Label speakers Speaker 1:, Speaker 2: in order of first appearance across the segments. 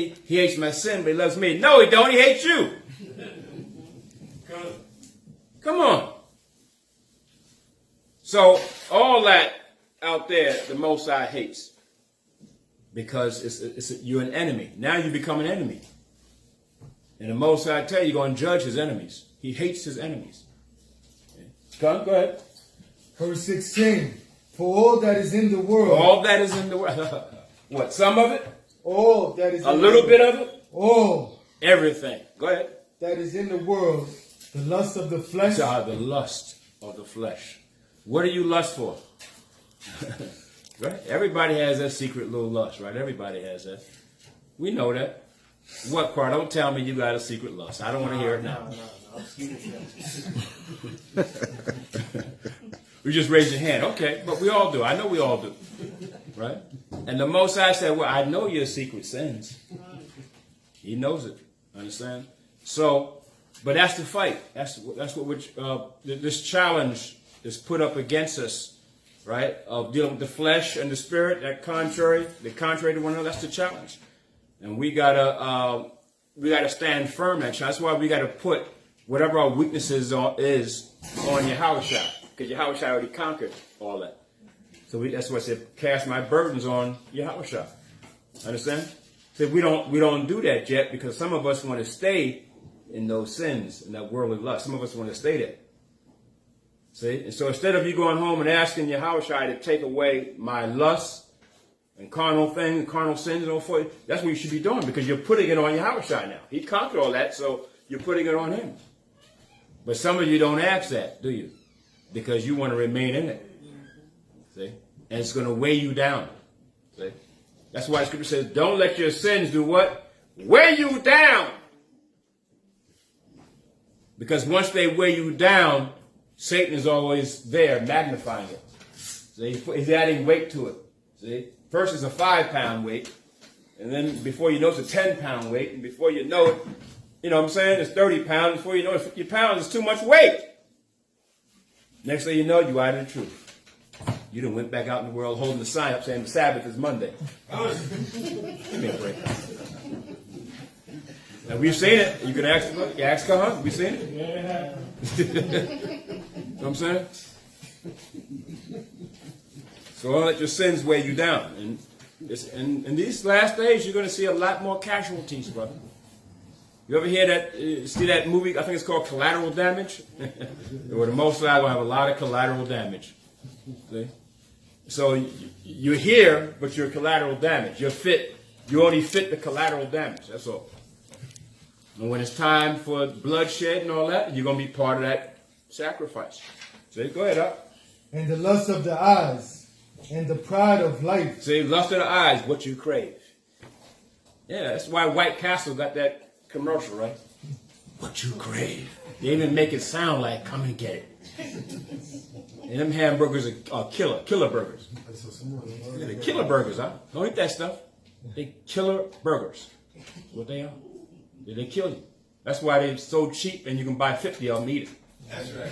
Speaker 1: he hates my sin, but he loves me. No, he don't. He hates you. Come on. So all that out there, the Most High hates. Because you're an enemy. Now you become an enemy. And the Most High tell you, you're going to judge his enemies. He hates his enemies. Come, go ahead.
Speaker 2: Verse 16. For all that is in the world.
Speaker 1: All that is in the world. What, some of it?
Speaker 2: All that is
Speaker 1: a little bit of it?
Speaker 2: All.
Speaker 1: Everything. Go ahead.
Speaker 2: That is in the world. The lust of the flesh.
Speaker 1: The lust of the flesh. What do you lust for? Right? Everybody has that secret little lust, right? Everybody has that. We know that. What part? Don't tell me you got a secret lust. I don't want to hear it now. No. You just raise your hand. Okay, but we all do. I know we all do. Right? And the Most High said, well, I know your secret sins. He knows it. Understand? So, but that's the fight. That's what this challenge is put up against us, right? Of dealing with the flesh and the spirit, the contrary to one another. That's the challenge. And we gotta stand firm at it. That's why we gotta put whatever our weaknesses is on Yahushua, because Yahushua already conquered all that. So that's why I said, cast my burdens on Yahushua. Understand? So we don't do that yet, because some of us want to stay in those sins and that worldly lust. Some of us want to stay there. See? And so instead of you going home and asking Yahushua to take away my lust and carnal things, carnal sins and all for you, that's what you should be doing, because you're putting it on Yahushua now. He conquered all that, so you're putting it on him. But some of you don't ask that, do you? Because you want to remain in it. See? And it's going to weigh you down. See? That's why the scripture says, don't let your sins do what? Weigh you down. Because once they weigh you down, Satan is always there magnifying it. See? He's adding weight to it. See? First it's a 5-pound weight. And then before you know it's a 10-pound weight. And before you know it, you know what I'm saying, it's 30 pounds. Before you know it, 50 pounds is too much weight. Next thing you know, you're out of the truth. You done went back out in the world holding the sign up saying the Sabbath is Monday. Give me a break. Now we've seen it. You can ask her, huh? We've seen it. Yeah. Know what I'm saying? So don't let your sins weigh you down. And in these last days, you're going to see a lot more casualties, brother. You ever hear that? See that movie? I think it's called Collateral Damage. Where the Most High will have a lot of collateral damage. See? So you're here, but you're collateral damage. You're fit. You only fit the collateral damage. That's all. And when it's time for bloodshed and all that, you're going to be part of that sacrifice. See? Go ahead, up.
Speaker 2: And the lust of the eyes, and the pride of life.
Speaker 1: See, lust of the eyes, what you crave. Yeah, that's why White Castle got that commercial, right? What you crave. They even make it sound like, come and get it. And them hamburgers are killer burgers. Yeah, they're killer burgers, huh? Don't eat that stuff. They killer burgers. That's what they are. They kill you. That's why they're so cheap and you can buy 50 of them and eat it.
Speaker 3: That's right.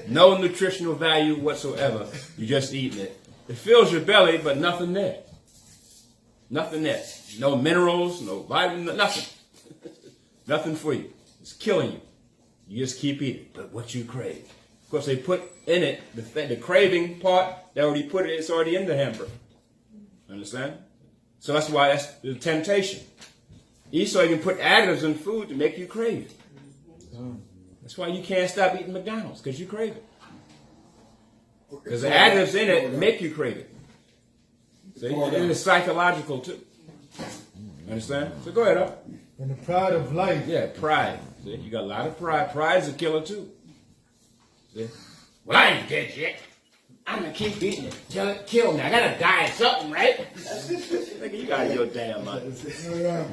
Speaker 1: No nutritional value whatsoever. You're just eating it. It fills your belly, but nothing there. Nothing there. No minerals, no vitamins, nothing. Nothing for you. It's killing you. You just keep eating. But what you crave. Of course, they put in it, the craving part, they already put it, it's already in the hamburger. Understand? So that's why that's the temptation. Esau even put additives in food to make you crave it. That's why you can't stop eating McDonald's, because you crave it. Because the additives in it make you crave it. See? And it's psychological too. Understand? So go ahead, up.
Speaker 2: And the pride of life.
Speaker 1: Yeah, pride. See? You got a lot of pride. Pride's a killer too. See? Well, I ain't dead yet. I'm gonna keep eating it till it kills me. I gotta die of something, right? Nigga, you got your damn mind.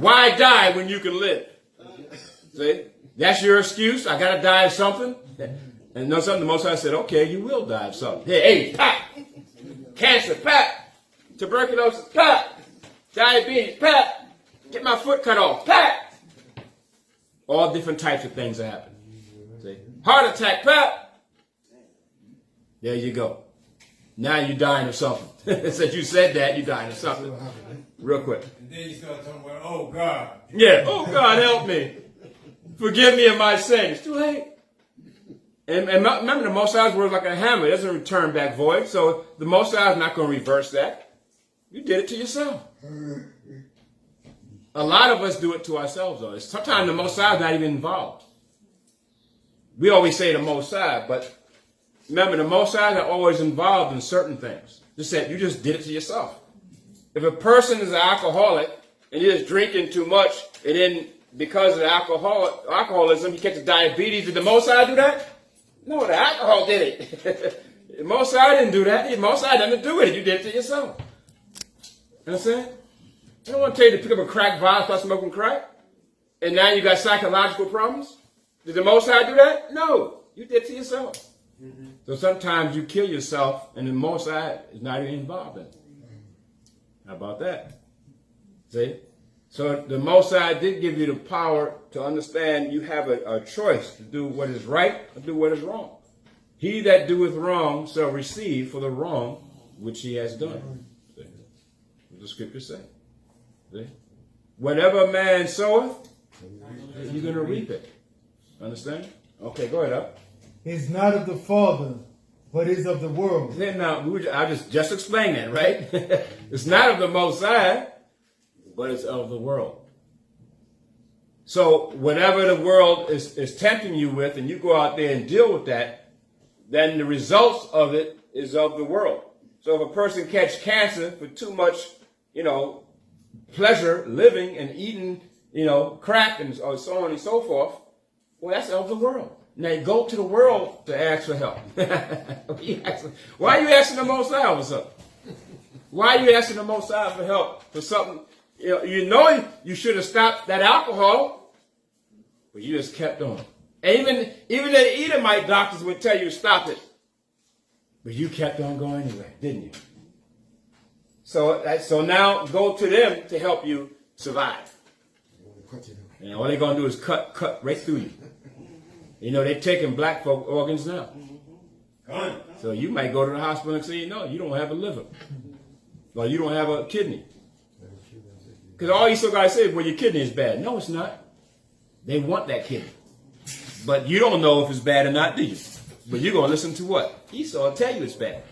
Speaker 1: Why die when you can live? See? That's your excuse. I gotta die of something. And know something? The Most High said, okay, you will die of something. Hey, pop! Cancer, pop! Tuberculosis, pop! Diabetes, pop! Get my foot cut off, pop! All different types of things that happen. See? Heart attack, pop! There you go. Now you're dying of something. Since you said that, you're dying of something. Real quick.
Speaker 3: And then you start talking about, oh God.
Speaker 1: Yeah. Oh God, help me. Forgive me of my sins. It's too late. And remember, the Most High's word is like a hammer. It doesn't return back void. So the Most High is not going to reverse that. You did it to yourself. A lot of us do it to ourselves, though. Sometimes the Most High is not even involved. We always say the Most High, but remember, the Most High are always involved in certain things. Just said you just did it to yourself. If a person is an alcoholic and you're just drinking too much, and then because of the alcoholism, he catches diabetes, did the Most High do that? No, the alcohol did it. The Most High didn't do that. The Most High didn't do it. You did it to yourself. You understand? I don't want to tell you to pick up a crack vial, start smoking crack, and now you got psychological problems. Did the Most High do that? No, you did it to yourself. Mm-hmm. So sometimes you kill yourself, and the Most High is not even involved in it. How about that? See? So the Most High did give you the power to understand you have a choice to do what is right or do what is wrong. He that doeth wrong shall receive for the wrong which he has done. See? What the scriptures say. See? Whatever a man soweth, you're going to reap it. Understand? Okay, go ahead up.
Speaker 2: Is not of the Father, but is of the world.
Speaker 1: Now, I just explained that, right? It's not of the Most High, but it's of the world. So whatever the world is tempting you with, and you go out there and deal with that, then the results of it is of the world. So if a person catch cancer for too much, pleasure living and eating, crack and so on and so forth, well, that's of the world. Now you go to the world to ask for help. Why are you asking the Most High for something? Why are you asking the Most High for help for something? You should have stopped that alcohol, but you just kept on. And even the Edomite doctors would tell you to stop it, but you kept on going anyway, didn't you? So now go to them to help you survive. And all they're going to do is cut right through you. They're taking black folk organs now. So you might go to the hospital and say, you don't have a liver. Or you don't have a kidney. Because all you still got to say is, well, your kidney is bad. No, it's not. They want that kidney. But you don't know if it's bad or not, do you? But you're going to listen to what? Esau will tell you it's bad.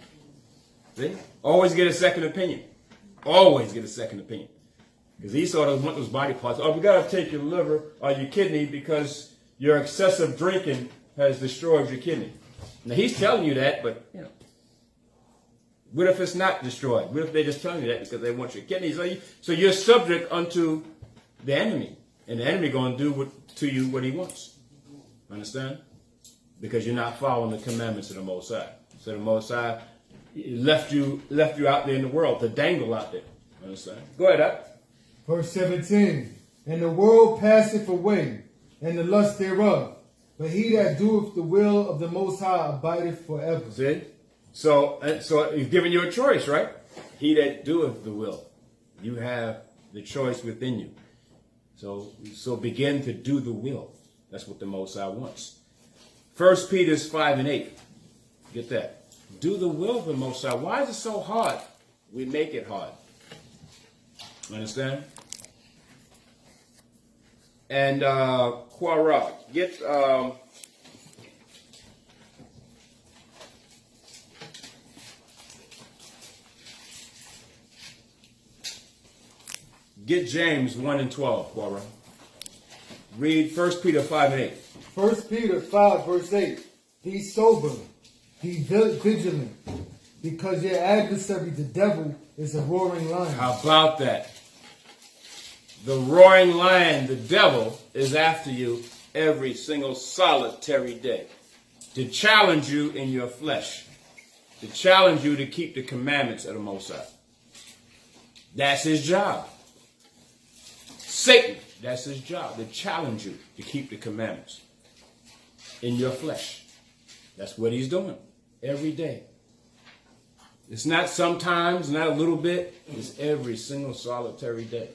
Speaker 1: See? Always get a second opinion. Always get a second opinion. Because Esau doesn't want those body parts. Oh, we got to take your liver or your kidney because your excessive drinking has destroyed your kidney. Now, he's telling you that, but, what if it's not destroyed? What if they're just telling you that because they want your kidney? So you're subject unto the enemy. And the enemy going to do to you what he wants. Understand? Because you're not following the commandments of the Most High. So the Most High left you out there in the world to dangle out there. Understand? Go ahead, Up.
Speaker 2: Verse 17. And the world passeth away, and the lust thereof. But he that doeth the will of the Most High abideth forever.
Speaker 1: See? So he's giving you a choice, right? He that doeth the will. You have the choice within you. So begin to do the will. That's what the Most High wants. 1 Peter 5:8. Get that. Do the will of the Most High. Why is it so hard? We make it hard. Understand? And Quara, get James 1:12, Quara. Read 1 Peter 5:8.
Speaker 2: 1 Peter 5 verse 8. Be sober, be vigilant, because your adversary, the devil, is a roaring lion.
Speaker 1: How about that? The roaring lion, the devil, is after you every single solitary day to challenge you in your flesh, to challenge you to keep the commandments of the Most High. That's his job. Satan, that's his job, to challenge you to keep the commandments in your flesh. That's what he's doing every day. It's not sometimes, not a little bit. It's every single solitary day.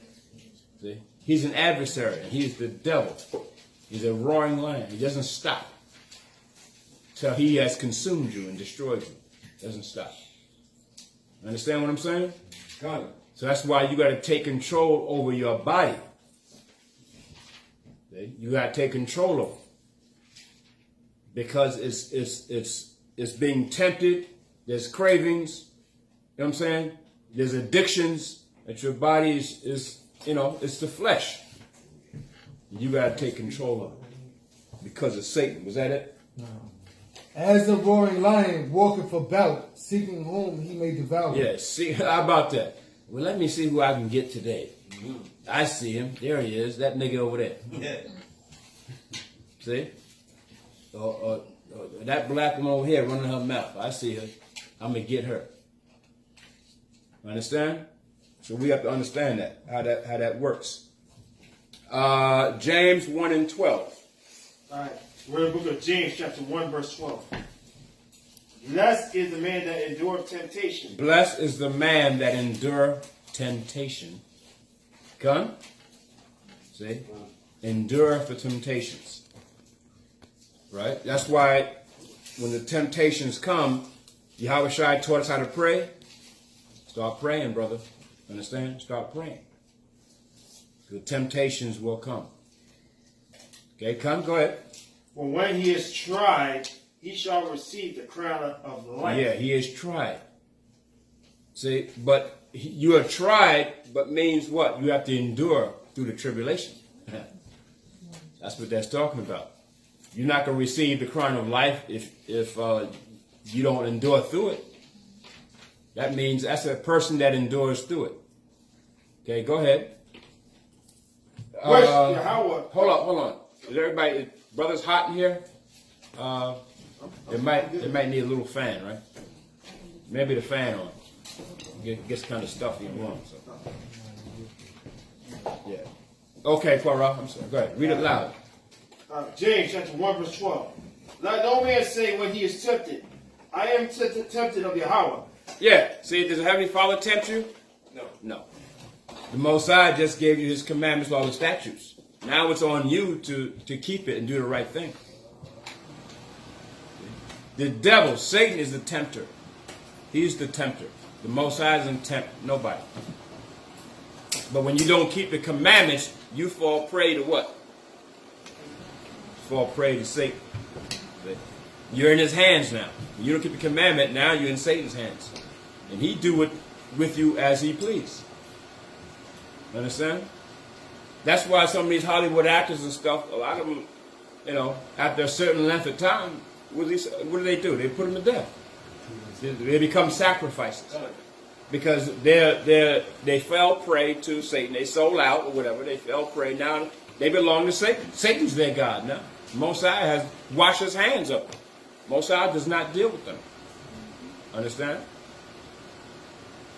Speaker 1: See? He's an adversary. He's the devil. He's a roaring lion. He doesn't stop till he has consumed you and destroyed you. Doesn't stop. Understand what I'm saying?
Speaker 3: Got it.
Speaker 1: So that's why you got to take control over your body. See? You got to take control of it. Because it's being tempted. There's cravings. You know what I'm saying? There's addictions that your body is it's the flesh. You got to take control of it. Because of Satan. Was that it?
Speaker 2: No. As a roaring lion walketh about, seeking whom he may devour.
Speaker 1: Yeah, see, how about that? Well, let me see who I can get today. I see him. There he is. That nigga over there.
Speaker 3: Yeah.
Speaker 1: See? That black one over here running her mouth. I see her. I'm going to get her. Understand? So we have to understand that, how that works. James 1 and 12.
Speaker 4: All right. We're in the book of James, chapter 1, verse 12. Blessed is the man that endureth temptation.
Speaker 1: Blessed is the man that endure temptation. Come? See? Endure the temptations. Right? That's why when the temptations come, Yahweh Shai taught us how to pray. Start praying, brother. Understand? Start praying. The temptations will come. Okay, come, go ahead.
Speaker 4: For when he is tried, he shall receive the crown of life.
Speaker 1: Yeah, he is tried. See, but you are tried, but means what? You have to endure through the tribulation. That's what that's talking about. You're not going to receive the crown of life if you don't endure through it. That means that's a person that endures through it. Okay, go ahead.
Speaker 4: Yahweh.
Speaker 1: Hold on. Is everybody, brothers, hot in here? It might need a little fan, right? Maybe the fan on. It gets kind of stuffy and warm. So. Yeah. Okay, Poirot, I'm sorry. Go ahead. Read it loud.
Speaker 4: James chapter 1, verse 12. Let no man say when he is tempted, I am tempted of Yahweh.
Speaker 1: Yeah. See, does the Heavenly Father tempt you? No. The Most High just gave you his commandments, laws, and statutes. Now it's on you to keep it and do the right thing. The devil, Satan, is the tempter. He's the tempter. The Most High doesn't tempt nobody. But when you don't keep the commandments, you fall prey to what? Fall prey to Satan. You're in his hands now. When you don't keep the commandment, now you're in Satan's hands. And he do it with you as he please. Understand? That's why some of these Hollywood actors and stuff, a lot of them, after a certain length of time, what do they do? They put them to death. They become sacrifices. Because they fell prey to Satan. They sold out or whatever. They fell prey. Now they belong to Satan. Satan's their God now. Mosiah has washed his hands of them. Mosiah does not deal with them. Understand?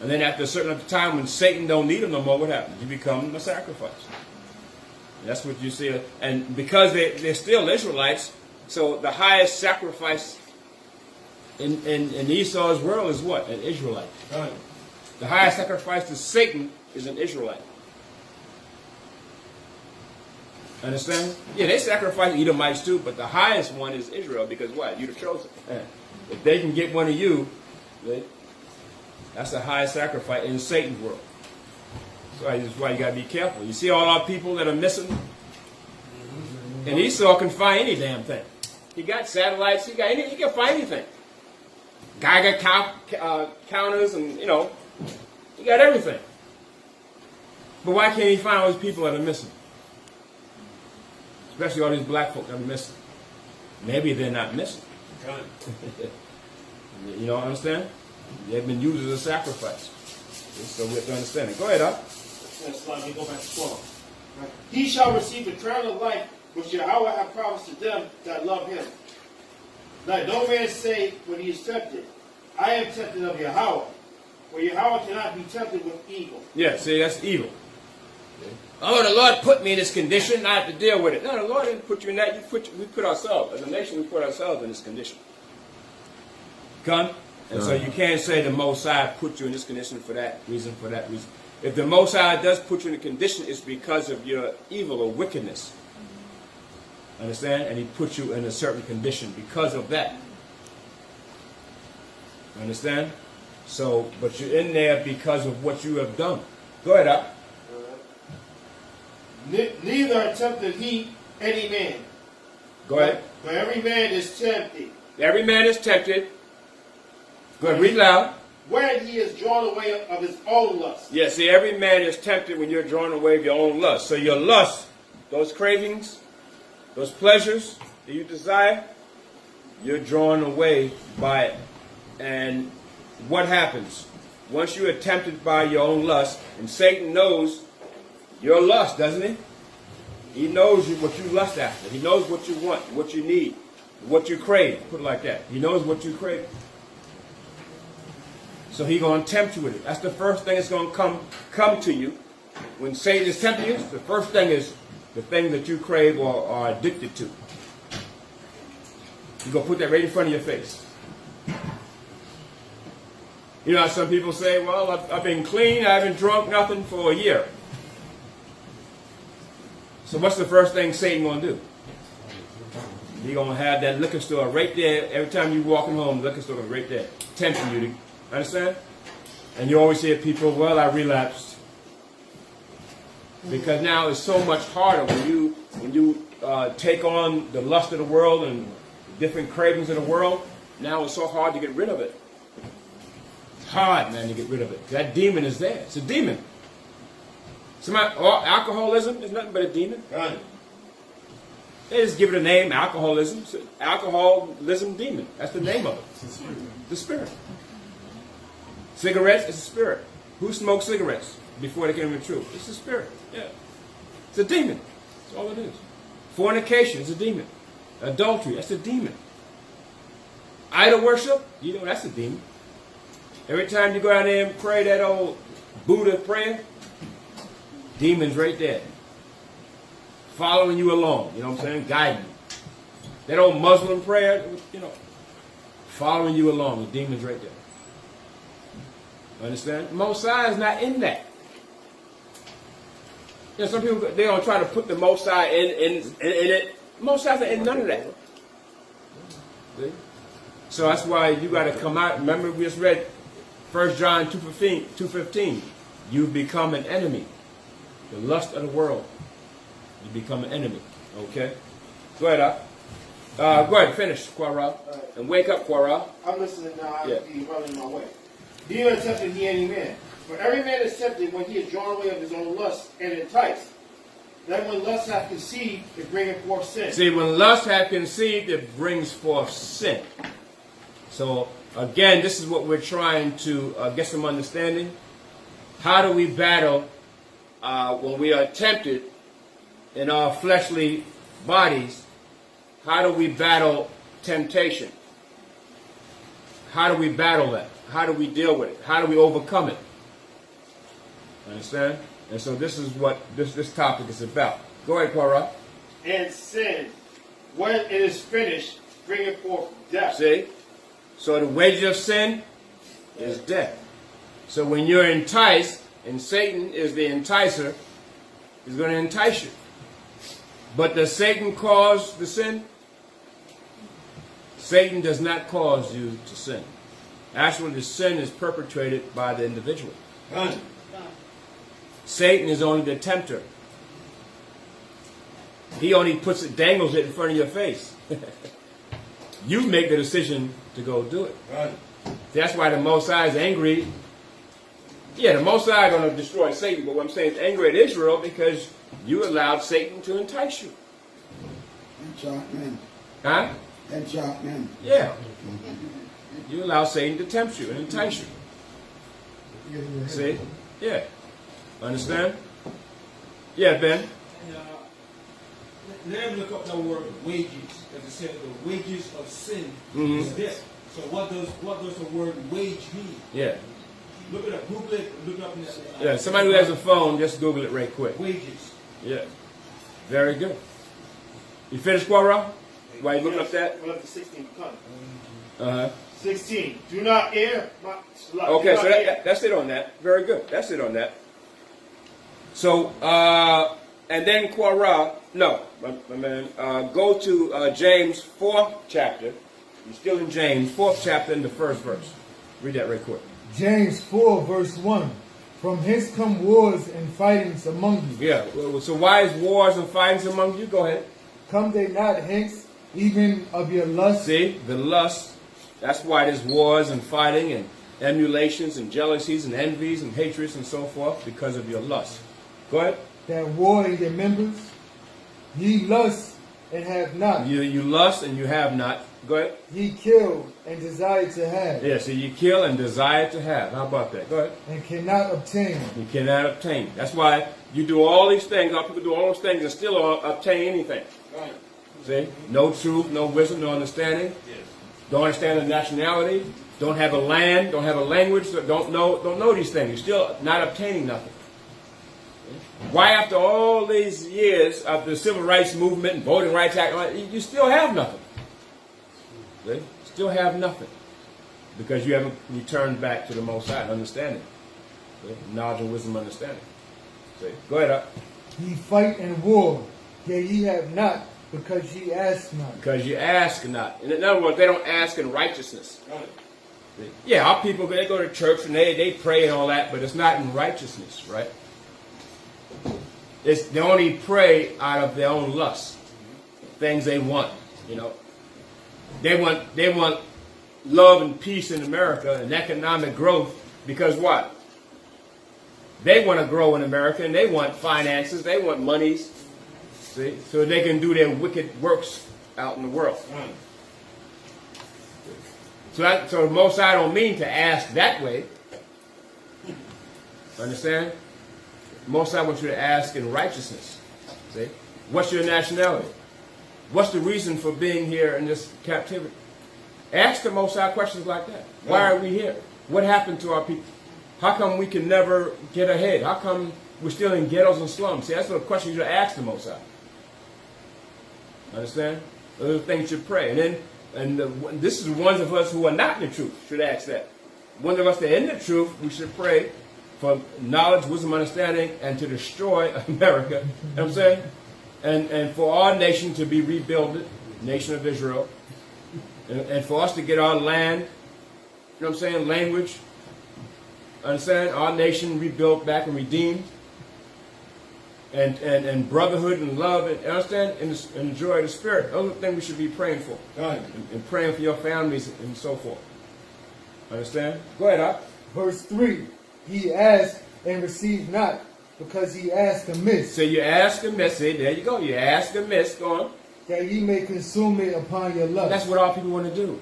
Speaker 1: And then after a certain time when Satan don't need them no more, what happens? You become a sacrifice. That's what you see. And because they're still Israelites, so the highest sacrifice in Esau's world is what? An Israelite.
Speaker 3: Right.
Speaker 1: The highest sacrifice to Satan is an Israelite. Understand? Yeah, they sacrifice Edomites too, but the highest one is Israel because what? You're the chosen. If they can get one of you, that's the highest sacrifice in Satan's world. So that's why you got to be careful. You see all our people that are missing? And Esau can find any damn thing. He got satellites. He can find anything. Geiger counters and, he got everything. But why can't he find all these people that are missing? Especially all these black folk that are missing. Maybe they're not missing. You know, understand? They've been used as a sacrifice. So we have to understand it. Go ahead, up.
Speaker 4: Let me go back to 12. Right. He shall receive the crown of life which Yahweh hath promised to them that love him. Let no man say when he is tempted, I am tempted of Yahweh. For Yahweh cannot be tempted with evil.
Speaker 1: Yeah, see, that's evil. Oh, the Lord put me in this condition, I have to deal with it. No, the Lord didn't put you in that. We put ourselves, as a nation, we put ourselves in this condition. Come? And so you can't say the Most High put you in this condition for that reason, for that reason. If the Most High does put you in a condition, it's because of your evil or wickedness. Understand? And he put you in a certain condition because of that. Understand? So, but you're in there because of what you have done. Go ahead, Al.
Speaker 4: Neither tempted he any man.
Speaker 1: Go ahead.
Speaker 4: But every man is tempted.
Speaker 1: Every man is tempted. Go ahead, read loud.
Speaker 4: When he is drawn away of his own lust.
Speaker 1: Yeah, see, every man is tempted when you're drawn away of your own lust. So your lust, those cravings, those pleasures that you desire, you're drawn away by it. And what happens? Once you are tempted by your own lust, and Satan knows your lust, doesn't he? He knows what you lust after. He knows what you want, what you need, what you crave. Put it like that. He knows what you crave. So he's going to tempt you with it. That's the first thing that's going to come to you. When Satan is tempting you, the first thing is the thing that you crave or are addicted to. You're going to put that right in front of your face. You know how some people say, well, I've been clean, I haven't drunk nothing for a year. So what's the first thing Satan going to do? He's going to have that liquor store right there. Every time you're walking home, the liquor store is right there, tempting you to, understand? And you always hear people, well, I relapsed. Because now it's so much harder when you take on the lust of the world and different cravings of the world. Now it's so hard to get rid of it. It's hard, man, to get rid of it. That demon is there. It's a demon. Alcoholism is nothing but a demon.
Speaker 4: Right.
Speaker 1: They just give it a name, alcoholism. It's an alcoholism demon. That's the name of it. It's the spirit. Cigarettes, it's a spirit. Who smoked cigarettes before they came to the truth? It's a spirit. Yeah. It's a demon. That's all it is. Fornication is a demon. Adultery, that's a demon. Idol worship, you know that's a demon. Every time you go out there and pray that old Buddha prayer, demons right there. Following you along, you know what I'm saying? Guiding you. That old Muslim prayer, you know, following you along, the demons right there. Understand? Mosai is not in that. You know, some people, they don't try to put the Mosai in it. Mosai's not in none of that. See? So that's why you got to come out. Remember we just read 1 John 2:15. You become an enemy. The lust of the world. You become an enemy. Okay? Go ahead, Go ahead, finish, Quara.
Speaker 4: Right.
Speaker 1: And wake up, Quara.
Speaker 4: I'm listening now. I'll be running my way. Neither tempted he any man. For every man is tempted when he is drawn away of his own lust and enticed. Then when lust hath conceived, it bringeth forth sin.
Speaker 1: See, when lust hath conceived, it brings forth sin. So, again, this is what we're trying to get some understanding. How do we battle when we are tempted in our fleshly bodies? How do we battle temptation? How do we battle that? How do we deal with it? How do we overcome it? Understand? And so this is what this topic is about. Go ahead, Quara.
Speaker 4: And sin, when it is finished, bringeth forth death.
Speaker 1: See? So the wages of sin is death. So when you're enticed, and Satan is the enticer, he's going to entice you. But does Satan cause the sin? Satan does not cause you to sin. Actually, the sin is perpetrated by the individual.
Speaker 4: None.
Speaker 1: Satan is only the tempter. He only dangles it in front of your face. You make the decision to go do it.
Speaker 4: None.
Speaker 1: That's why the Most High is angry. Yeah, the Most High is going to destroy Satan, but what I'm saying is angry at Israel because you allowed Satan to entice you.
Speaker 5: Enchantment.
Speaker 1: Huh?
Speaker 5: Enchantment.
Speaker 1: Yeah. You allow Satan to tempt you and entice you. See? Yeah. Understand? Yeah, Ben?
Speaker 6: Let me look up that word wages. As it said, the wages of sin is death. So what does the word wage mean?
Speaker 1: Yeah.
Speaker 6: Look it up. Google it. Look it up in that.
Speaker 1: Yeah, somebody who has a phone, just Google it right quick.
Speaker 6: Wages.
Speaker 1: Yeah. Very good. You finished, Quara? Why you looking up that?
Speaker 4: We're up to 16. Come.
Speaker 1: Uh-huh.
Speaker 4: 16. Do not err.
Speaker 1: Okay, so that's it on that. Very good. That's it on that. So, and then Quara, no, my man, go to James 4th chapter. You're still in James 4th chapter in the first verse. Read that right quick.
Speaker 2: James 4 verse 1. From hence come wars and fightings among you.
Speaker 1: Yeah. So why is wars and fightings among you? Go ahead.
Speaker 2: Come they not hence, even of your lust?
Speaker 1: See, the lust. That's why there's wars and fighting and emulations and jealousies and envies and hatreds and so forth, because of your lust. Go ahead.
Speaker 2: That war in your members? Ye lust and have not.
Speaker 1: You lust and you have not. Go ahead.
Speaker 2: Ye kill and desire to have.
Speaker 1: Yeah, so you kill and desire to have. How about that? Go ahead.
Speaker 2: And cannot obtain.
Speaker 1: You cannot obtain. That's why you do all these things. All people do all those things and still don't obtain anything.
Speaker 4: Right.
Speaker 1: See? No truth, no wisdom, no understanding. Don't understand the nationality. Don't have a land. Don't have a language. Don't know these things. You're still not obtaining nothing. Why, after all these years of the Civil Rights Movement and Voting Rights Act, you still have nothing? See? Still have nothing. Because you haven't returned back to the Most High, understanding. See? Knowledge and wisdom, understanding. See? Go ahead up.
Speaker 2: Ye fight and war, yea ye have not, because ye ask not.
Speaker 1: Because you ask not. In other words, they don't ask in righteousness. See? Yeah, our people, they go to church and they pray and all that, but it's not in righteousness, right? They only pray out of their own lust, things they want. You know, they want love and peace in America and economic growth because what? They want to grow in America and they want finances, they want monies, see, so they can do their wicked works out in the world. So the Most High don't mean to ask that way. Understand? Most I want you to ask in righteousness. See? What's your nationality? What's the reason for being here in this captivity? Ask the Most High questions like that. Why are we here? What happened to our people? How come we can never get ahead? How come we're still in ghettos and slums? See, that's the question you should ask the Most High. Understand? Those are the things you pray. This is the ones of us who are not in the truth should ask that. Ones of us that are in the truth, we should pray for knowledge, wisdom, understanding, and to destroy America. You know what I'm saying? And for our nation to be rebuilt, nation of Israel. And for us to get our land, you know what I'm saying, language, understand, our nation rebuilt back and redeemed. And brotherhood and love, and understand, and the joy of the Spirit. Those are the things we should be praying for. And praying for your families and so forth. Understand? Go ahead, Op.
Speaker 2: Verse 3. Ye ask and receive not, because ye ask amiss.
Speaker 1: So you ask amiss. See, there you go. You ask amiss. Go on.
Speaker 2: That ye may consume it upon your lust.
Speaker 1: That's what all people want to do.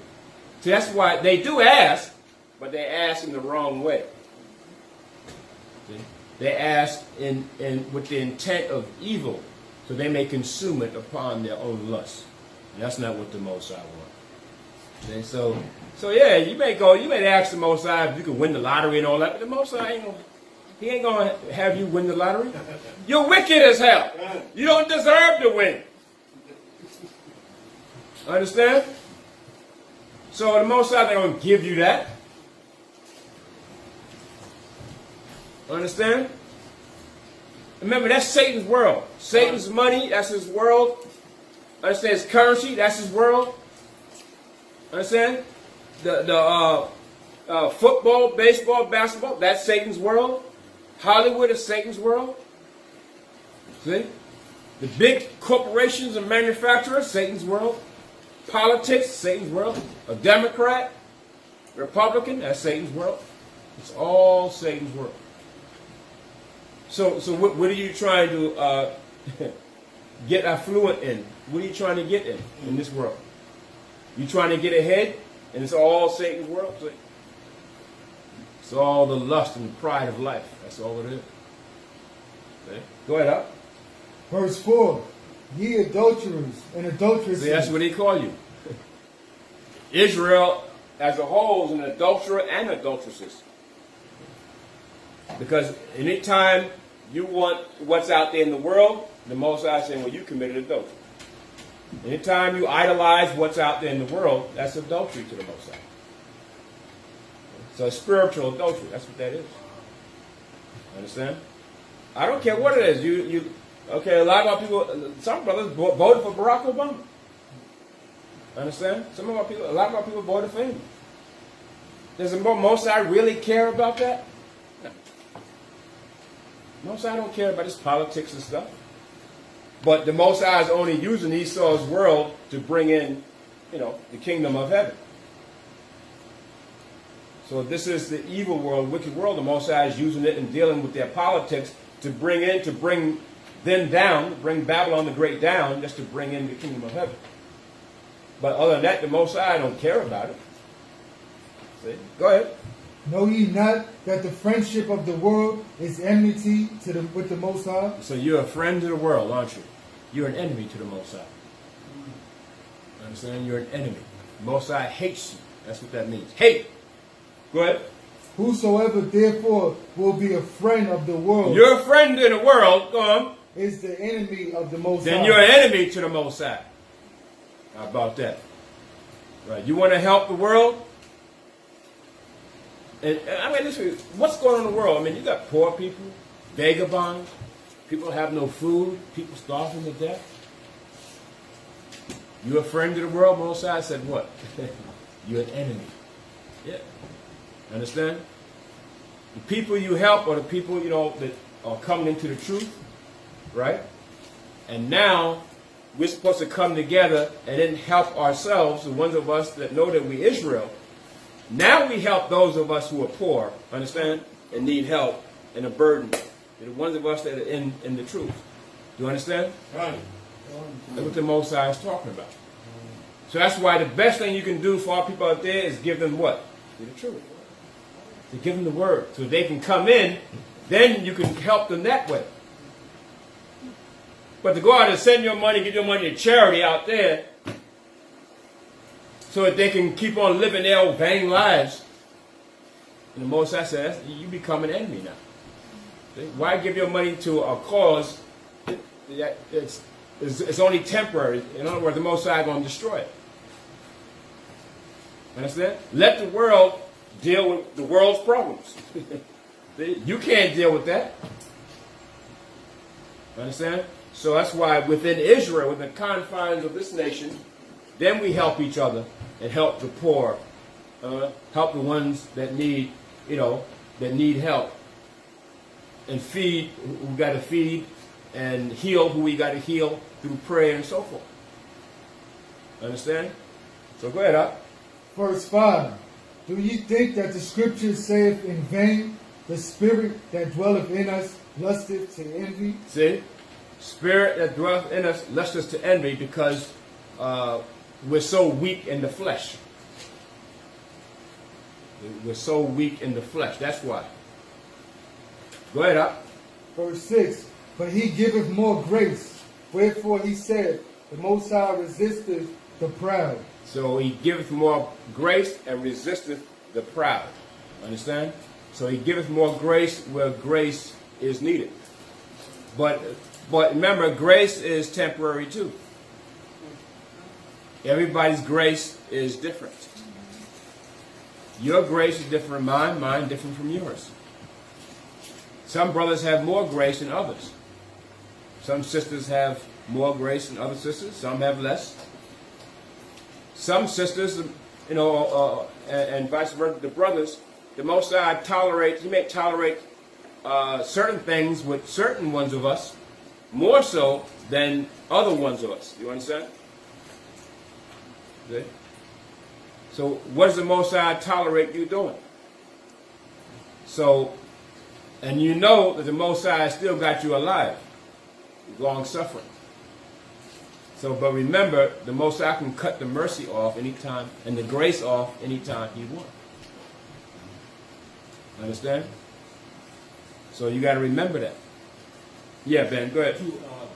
Speaker 1: See, that's why they do ask, but they ask in the wrong way. See? They ask with the intent of evil, so they may consume it upon their own lust. And that's not what the Most High wants. See? So yeah, you may ask the Most High if you can win the lottery and all that, but the Most High ain't gonna have you win the lottery. You're wicked as hell. You don't deserve to win. Understand? So the Most High, they don't give you that. Understand? Remember, that's Satan's world. Satan's money, that's his world. Understand? His currency, that's his world. Understand? The football, baseball, basketball, that's Satan's world. Hollywood is Satan's world. See? The big corporations and manufacturers, Satan's world. Politics, Satan's world. A Democrat, Republican, that's Satan's world. It's all Satan's world. So what are you trying to get affluent in? What are you trying to get in this world? You trying to get ahead? And it's all Satan's world. It's all the lust and the pride of life. That's all it is. Okay? Go ahead, up.
Speaker 2: Verse 4. Ye adulterers and adulteresses.
Speaker 1: See, that's what he call you. Israel as a whole is an adulterer and adulteresses. Because anytime you want what's out there in the world, the Most High is saying, well, you committed adultery. Anytime you idolize what's out there in the world, that's adultery to the Most High. So it's spiritual adultery. That's what that is. Understand? I don't care what it is. Okay, a lot of our people, some brothers voted for Barack Obama. Understand? A lot of our people voted for him. Does the Most High really care about that? No. Most High don't care about his politics and stuff. But the Most High is only using Esau's world to bring in, the kingdom of heaven. So this is the evil world, wicked world. The Most High is using it and dealing with their politics to bring them down, bring Babylon the Great down, just to bring in the kingdom of heaven. But other than that, the Most High don't care about it. See? Go ahead.
Speaker 2: Know ye not that the friendship of the world is enmity with the Most High?
Speaker 1: So you're a friend to the world, aren't you? You're an enemy to the Most High. Understand? You're an enemy. The Most High hates you. That's what that means. Hate. Go ahead.
Speaker 2: Whosoever therefore will be a friend of the world
Speaker 1: You're a friend in the world. Go on.
Speaker 2: is the enemy of the Most High.
Speaker 1: Then you're an enemy to the Most High. How about that? Right. You want to help the world? And I mean, listen, what's going on in the world? I mean, you got poor people, vagabonds, people have no food, people starving to death. You a friend to the world? Most High said what? You're an enemy. Yeah. Understand? The people you help are the people, that are coming into the truth, right? And now we're supposed to come together and then help ourselves, the ones of us that know that we Israel. Now we help those of us who are poor, understand, and need help and a burden. The ones of us that are in the truth. Do you understand?
Speaker 3: Right.
Speaker 1: That's what the Most High is talking about. So that's why the best thing you can do for our people out there is give them what? The truth. To give them the word. So they can come in, then you can help them that way. But to go out and send your money, give your money to charity out there, so that they can keep on living their old vain lives. And the Most High says, you become an enemy now. See? Why give your money to a cause that it's only temporary? In other words, the Most High is going to destroy it. Understand? Let the world deal with the world's problems. See? You can't deal with that. Understand? So that's why within Israel, within the confines of this nation, then we help each other and help the poor, help the ones that need, that need help, and feed who we got to feed, and heal who we got to heal through prayer and so forth. Understand? So go ahead, up.
Speaker 2: Verse 5. Do ye think that the scripture saith in vain, the spirit that dwelleth in us lusteth to envy?
Speaker 1: See? Spirit that dwelleth in us lusteth to envy because we're so weak in the flesh. We're so weak in the flesh. That's why. Go ahead, up.
Speaker 2: Verse 6. But he giveth more grace. Wherefore he said, the Most High resisteth the proud.
Speaker 1: So he giveth more grace and resisteth the proud. Understand? So he giveth more grace where grace is needed. But remember, grace is temporary too. Everybody's grace is different. Your grace is different from mine, mine different from yours. Some brothers have more grace than others. Some sisters have more grace than other sisters. Some have less. Some sisters, and vice versa, the brothers, the Most High tolerates, he may tolerate certain things with certain ones of us more so than other ones of us. You understand? Okay. So what does the Most High tolerate you doing? So, and you know that the Most High still got you alive, long suffering. So, but remember, the Most High can cut the mercy off anytime and the grace off anytime he wants. Understand? So you got to remember that. Yeah, Ben, go ahead.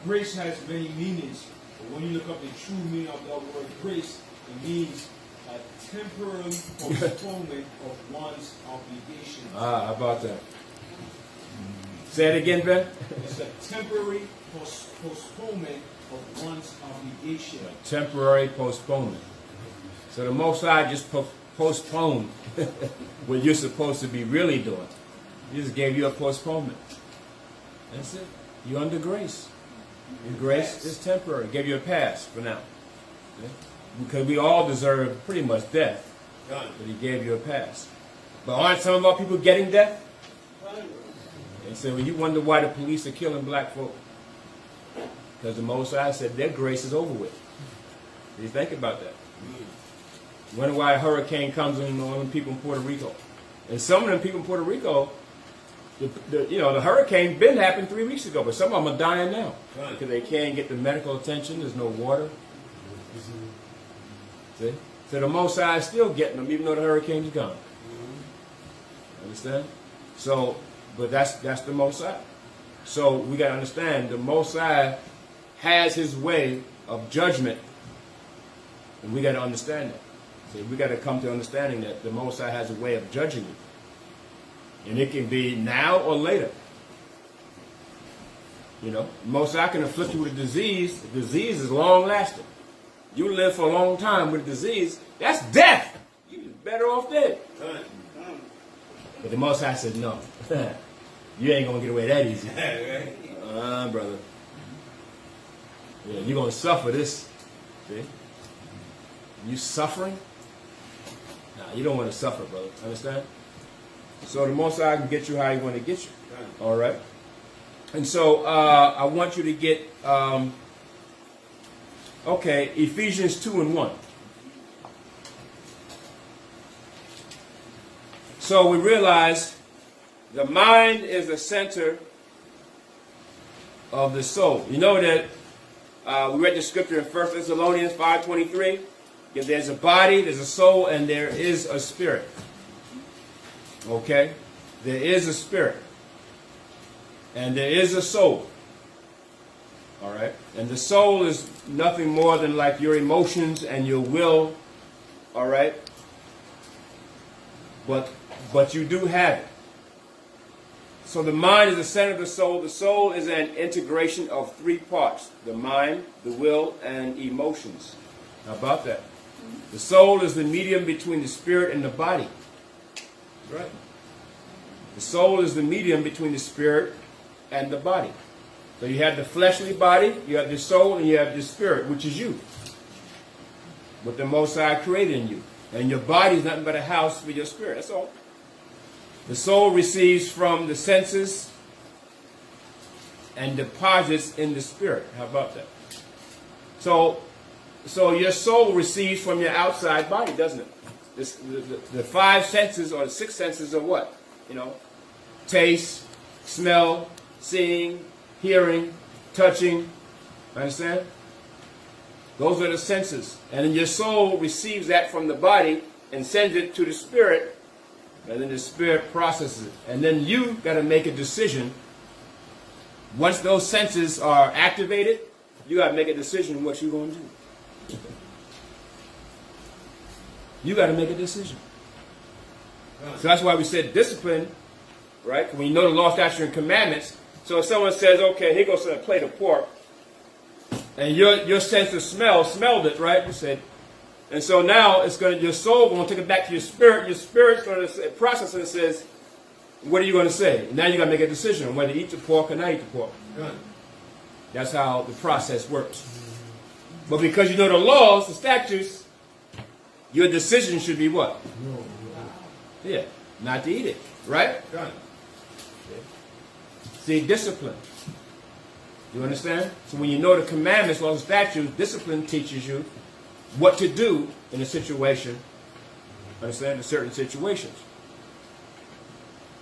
Speaker 6: Grace has many meanings, but when you look up the true meaning of the word grace, it means a temporary postponement of one's obligation.
Speaker 1: How about that? Say it again, Ben.
Speaker 6: It's a temporary postponement of one's obligation.
Speaker 1: A temporary postponement. So the Most High just postponed what you're supposed to be really doing. He just gave you a postponement. That's it. You're under grace. And grace is temporary. Gave you a pass for now. Okay? Because we all deserve pretty much death. But he gave you a pass. But aren't some of our people getting death? And so when you wonder why the police are killing black folk, because the Most High said their grace is over with. You think about that. Wonder why a hurricane comes on them people in Puerto Rico. And some of them people in Puerto Rico, the hurricane been happened 3 weeks ago, but some of them are dying now because they can't get the medical attention. There's no water. See? So the Most High is still getting them, even though the hurricane's gone. Understand? So, but that's the Most High. So we got to understand the Most High has His way of judgment, and we got to understand that. See, we got to come to understanding that the Most High has a way of judging you, and it can be now or later. You know, the Most High can afflict you with a disease. The disease is long lasting. You live for a long time with a disease, that's death. You're better off dead. But the Most High said, no, you ain't going to get away that easy. Brother. Yeah, you're going to suffer this. See? You suffering? Nah, you don't want to suffer, brother. Understand? So the Most High can get you how He want to get you. All right? And so I want you to get, Ephesians 2:1. So we realize the mind is the center of the soul. You know that we read the scripture in 1 Thessalonians 5:23. There's a body, there's a soul, and there is a spirit. Okay? There is a spirit. And there is a soul. All right? And the soul is nothing more than like your emotions and your will. All right? But you do have it. So the mind is the center of the soul. The soul is an integration of three parts: the mind, the will, and emotions. How about that? The soul is the medium between the spirit and the body. Right. The soul is the medium between the spirit and the body. So you have the fleshly body, you have the soul, and you have the spirit, which is you. What the Most High created in you. And your body is nothing but a house for your spirit. That's all. The soul receives from the senses and deposits in the spirit. How about that? So your soul receives from your outside body, doesn't it? The five senses or the six senses are what? You know, taste, smell, seeing, hearing, touching. Understand? Those are the senses. And then your soul receives that from the body and sends it to the spirit. And then the spirit processes it. And then you got to make a decision. Once those senses are activated, you got to make a decision what you're going to do. You got to make a decision. So that's why we said discipline, right? When you know the law, statutes, and commandments. So if someone says, okay, here goes a plate of pork, and your sense of smell smelled it, right? You said, and so now it's going to, your soul going to take it back to your spirit. Your spirit's going to process it and says, what are you going to say? Now you got to make a decision on whether to eat the pork or not eat the pork. That's how the process works. But because you know the laws, the statutes, your decision should be what? Yeah, not to eat it, right? See, discipline. You understand? So when you know the commandments, laws, and statutes, discipline teaches you what to do in a situation. Understand? In certain situations.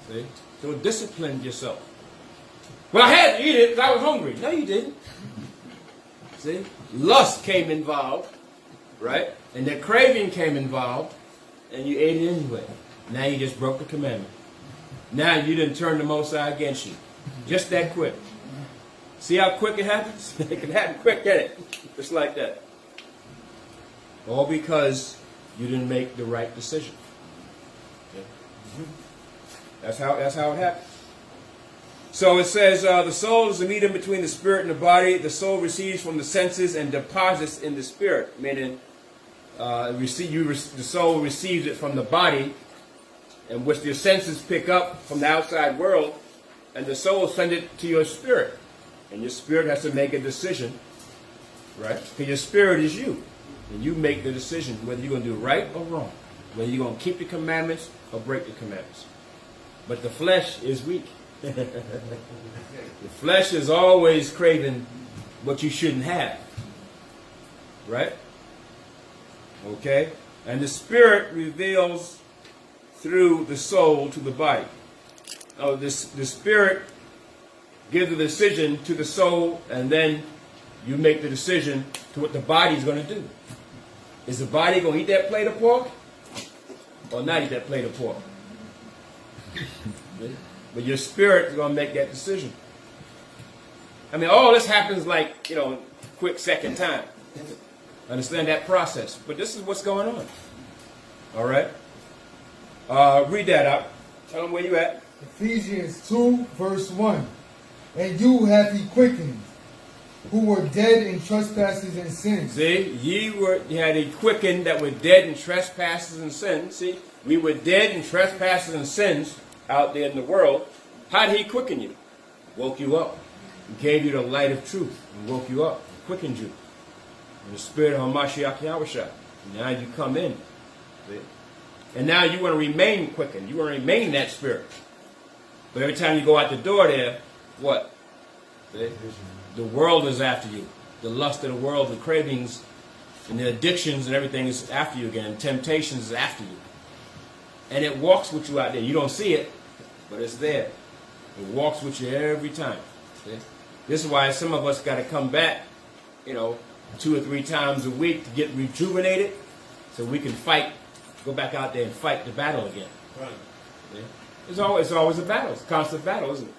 Speaker 1: See? So discipline yourself. Well, I had to eat it because I was hungry. No, you didn't. See? Lust came involved, right? And that craving came involved, and you ate it anyway. Now you just broke the commandment. Now you didn't turn the Most High against you. Just that quick. See how quick it happens? It can happen quick, can't it? Just like that. All because you didn't make the right decision. Okay. That's how it happens. So it says the soul is the medium between the spirit and the body. The soul receives from the senses and deposits in the spirit, meaning the soul receives it from the body, and which your senses pick up from the outside world, and the soul sends it to your spirit. And your spirit has to make a decision, right? Because your spirit is you. And you make the decision whether you're going to do right or wrong. Whether you're going to keep the commandments or break the commandments. But the flesh is weak. The flesh is always craving what you shouldn't have. Right? Okay? And the spirit reveals through the soul to the body. Oh, the spirit gives the decision to the soul, and then you make the decision to what the body's going to do. Is the body going to eat that plate of pork or not eat that plate of pork? But your spirit is going to make that decision. I mean, all this happens like, quick second time. Understand that process. But this is what's going on. All right? Read that out. Tell them where you at.
Speaker 2: Ephesians 2, verse 1. And you hath he quickened, who were dead in trespasses and sins.
Speaker 1: See, you had he quickened that were dead in trespasses and sins. See, we were dead in trespasses and sins out there in the world. How did he quicken you? Woke you up. He gave you the light of truth and woke you up, and quickened you. In the spirit of Hamashiach Yahushua. Now you come in. See? And now you want to remain quickened. You want to remain in that spirit. But every time you go out the door there, what? See? The world is after you. The lust of the world, the cravings, and the addictions and everything is after you again. And temptations is after you. And it walks with you out there. You don't see it, but it's there. It walks with you every time. See? This is why some of us got to come back, 2 or 3 times a week to get rejuvenated so we can fight, go back out there and fight the battle again.
Speaker 6: Right.
Speaker 1: See? It's always a battle. It's a constant battle, isn't it?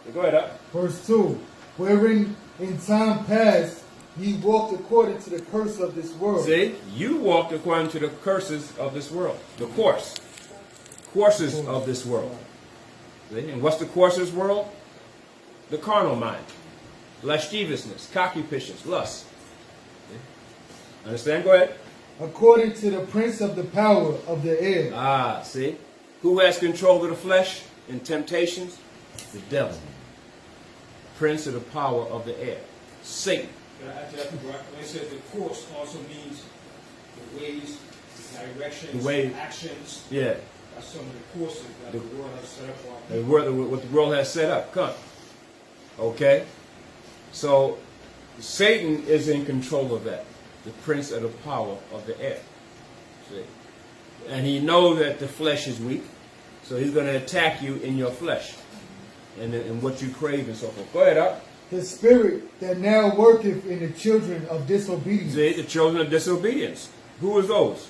Speaker 1: So go ahead up.
Speaker 2: Verse 2. Wherein in time past ye walked according to the curse of this world.
Speaker 1: See, you walked according to the curses of this world. The courses of this world. See? And what's the course of this world? The carnal mind. Lasciviousness, concupiscence, lust. See? Understand? Go ahead.
Speaker 2: According to the prince of the power of the air.
Speaker 1: Ah, see? Who has control of the flesh in temptations? The devil. Prince of the power of the air. Satan.
Speaker 6: Can I add to that? When it says the course also means the ways, the directions,
Speaker 1: The way-
Speaker 6: actions.
Speaker 1: Yeah.
Speaker 6: That's some of the courses that the world has set up for our
Speaker 1: The
Speaker 6: people.
Speaker 1: world, what the world has set up. Come. Okay? So, Satan is in control of that. The prince of the power of the air. See? And he knows that the flesh is weak. So he's going to attack you in your flesh. And what you crave and so forth. Go ahead, up.
Speaker 2: The spirit that now worketh in the children of disobedience.
Speaker 1: See, the children of disobedience. Who is those?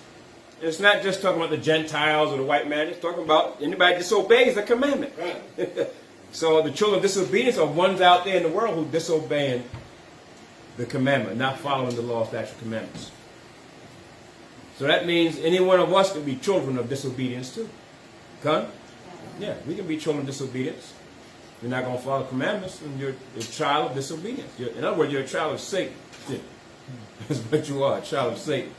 Speaker 1: It's not just talking about the Gentiles or the white man. It's talking about anybody disobeys the commandment. So the children of disobedience are ones out there in the world who disobeying the commandment, not following the law, statutes, commandments. So that means any one of us can be children of disobedience too. Come? Yeah, we can be children of disobedience. You're not going to follow commandments, and you're a child of disobedience. In other words, you're a child of Satan. That's what you are, a child of Satan.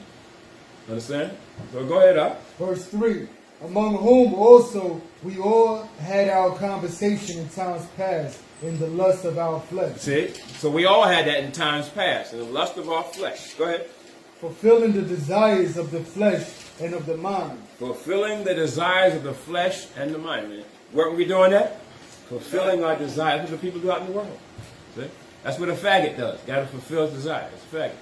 Speaker 1: Understand? So go ahead up.
Speaker 2: Verse 3. Among whom also we all had our conversation in times past in the lust of our flesh.
Speaker 1: See? So we all had that in times past, in the lust of our flesh. Go ahead.
Speaker 2: Fulfilling the desires of the flesh and of the mind.
Speaker 1: Fulfilling the desires of the flesh and the mind. Weren't we doing that? Fulfilling our desires. That's what the people do out in the world. See? That's what a faggot does. Got to fulfill his desires. It's a faggot.